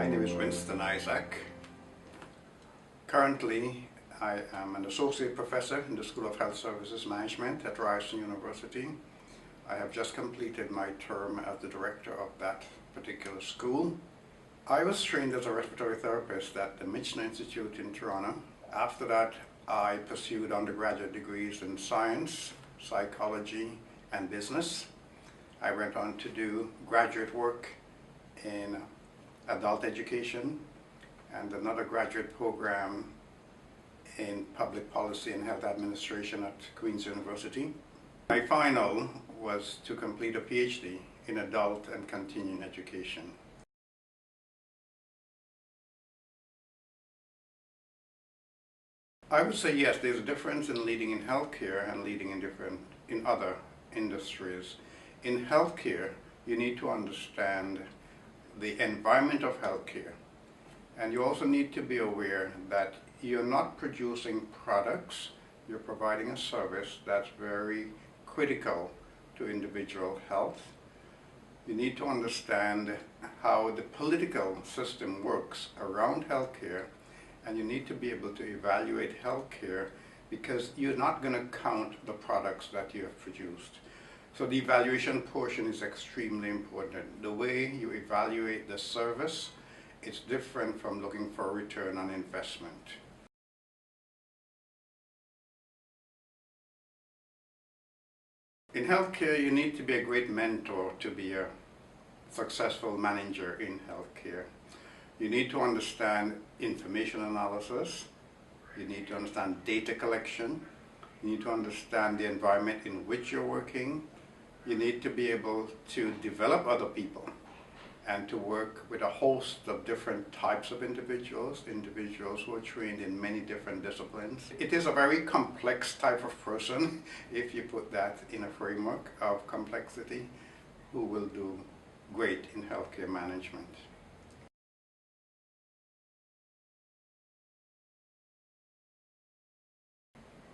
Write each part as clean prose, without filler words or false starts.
My name is Winston. Currently, I am an associate professor in the School of Health Services Management at Ryerson University. I have just completed my term as the director of that particular school. I was trained as a respiratory therapist at the Michener Institute in Toronto. After that, I pursued undergraduate degrees in science, psychology, and business. I went on to do graduate work in adult education and another graduate program in public policy and health administration at Queen's University. My final was to complete a PhD in adult and continuing education. I would say yes, there's a difference in leading in healthcare and leading in other industries. In healthcare, you need to understand the environment of healthcare, and you also need to be aware that you're not producing products, you're providing a service that's very critical to individual health. You need to understand how the political system works around healthcare, and you need to be able to evaluate healthcare because you're not going to count the products that you have produced. So the evaluation portion is extremely important. The way you evaluate the service, it's different from looking for a return on investment. In healthcare, you need to be a great mentor to be a successful manager in healthcare. You need to understand information analysis. You need to understand data collection. You need to understand the environment in which you're working. You need to be able to develop other people and to work with a host of different types of individuals who are trained in many different disciplines. It is a very complex type of person, if you put that in a framework of complexity, who will do great in healthcare management.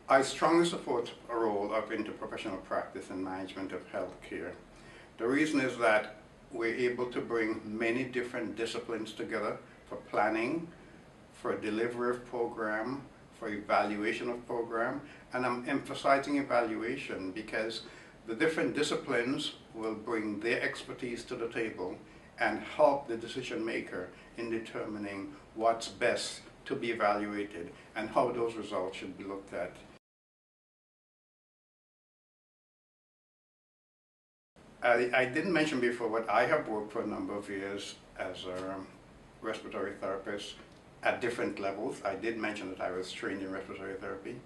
I strongly support a role of interprofessional practice in management of healthcare. The reason is that we're able to bring many different disciplines together for planning, for delivery of program, for evaluation of program, and I'm emphasizing evaluation because the different disciplines will bring their expertise to the table and help the decision maker in determining what's best to be evaluated and how those results should be looked at. I didn't mention before, but I have worked for a number of years as a respiratory therapist at different levels. I did mention that I was trained in respiratory therapy,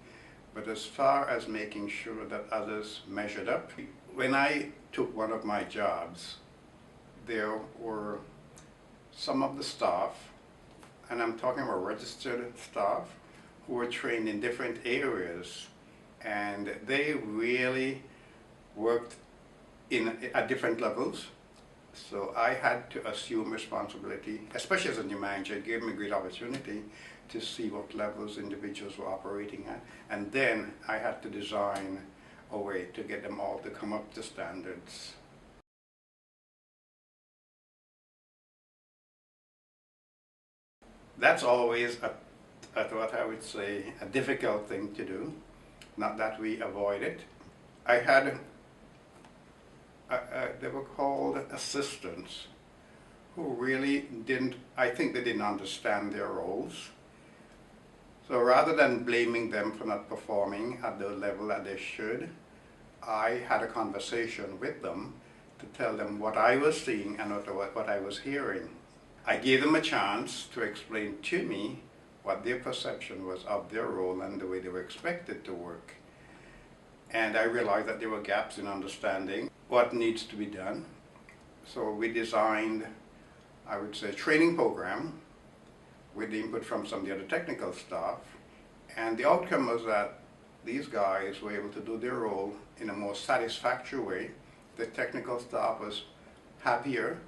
but as far as making sure that others measured up, when I took one of my jobs, there were some of the staff, and I'm talking about registered staff, who were trained in different areas, and they really worked at different levels. So I had to assume responsibility, especially as a new manager. It gave me a great opportunity to see what levels individuals were operating at, and then I had to design a way to get them all to come up to standards. That's always what I would say a difficult thing to do, not that we avoid it. I had they were called assistants, who really I think they didn't understand their roles. So rather than blaming them for not performing at the level that they should, I had a conversation with them to tell them what I was seeing and what I was hearing. I gave them a chance to explain to me what their perception was of their role and the way they were expected to work. And I realized that there were gaps in understanding what needs to be done. So we designed, I would say, a training program with the input from some of the other technical staff. And the outcome was that these guys were able to do their role in a more satisfactory way. The technical staff was happier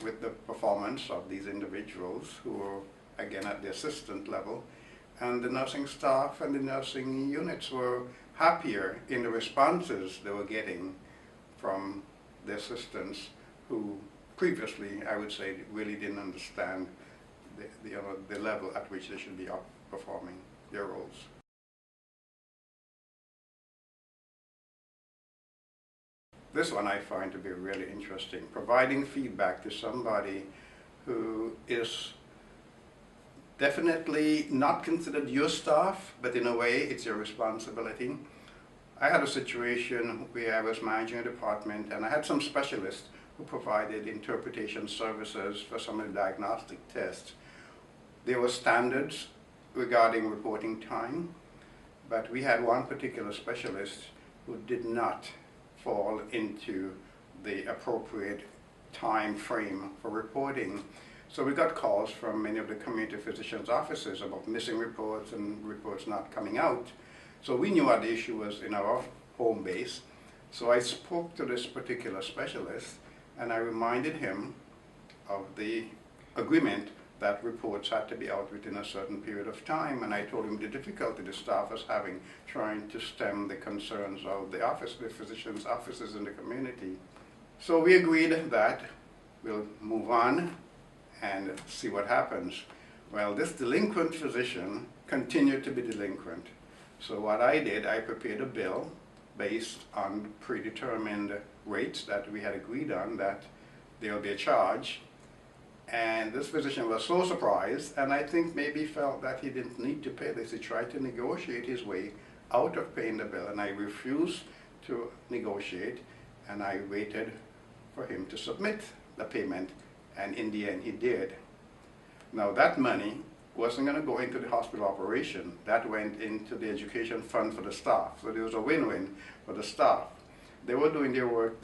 with the performance of these individuals who were, again, at the assistant level. And the nursing staff and the nursing units were happier in the responses they were getting from the assistants who previously, I would say, really didn't understand the level at which they should be performing their roles. This one I find to be really interesting, providing feedback to somebody who is definitely not considered your staff, but in a way it's your responsibility. I had a situation where I was managing a department and I had some specialists who provided interpretation services for some of the diagnostic tests. There were standards regarding reporting time, but we had one particular specialist who did not fall into the appropriate time frame for reporting. So we got calls from many of the community physicians' offices about missing reports and reports not coming out. So we knew what the issue was in our home base. So I spoke to this particular specialist and I reminded him of the agreement that reports had to be out within a certain period of time, and I told him the difficulty the staff was having trying to stem the concerns of the physicians' offices in the community. So we agreed that we'll move on and see what happens. Well, this delinquent physician continued to be delinquent. So what I did, I prepared a bill based on predetermined rates that we had agreed on, that there will be a charge. And this physician was so surprised, and I think maybe felt that he didn't need to pay this. He tried to negotiate his way out of paying the bill, and I refused to negotiate, and I waited for him to submit the payment, and in the end he did. Now that money wasn't going to go into the hospital operation. That went into the education fund for the staff. So there was a win-win for the staff. They were doing their work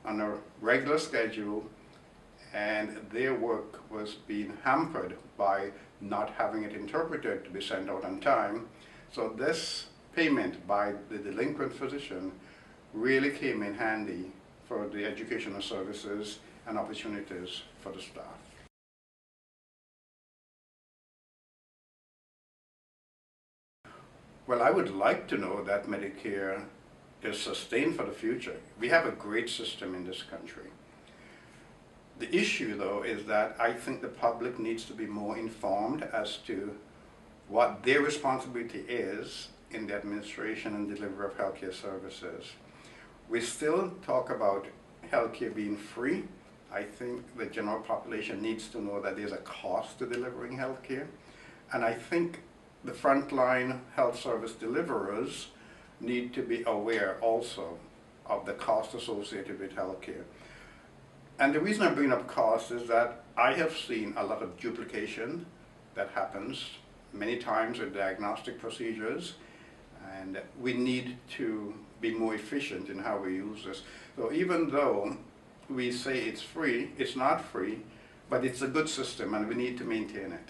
on a regular schedule, and their work was being hampered by not having it interpreted to be sent out on time. So this payment by the delinquent physician really came in handy for the educational services and opportunities for the staff. Well, I would like to know that Medicare is sustained for the future. We have a great system in this country. The issue, though, is that I think the public needs to be more informed as to what their responsibility is in the administration and delivery of healthcare services. We still talk about healthcare being free. I think the general population needs to know that there's a cost to delivering healthcare. And I think the frontline health service deliverers need to be aware also of the cost associated with healthcare. And the reason I bring up cost is that I have seen a lot of duplication that happens many times with diagnostic procedures, and we need to be more efficient in how we use this. So even though we say it's free, it's not free, but it's a good system and we need to maintain it.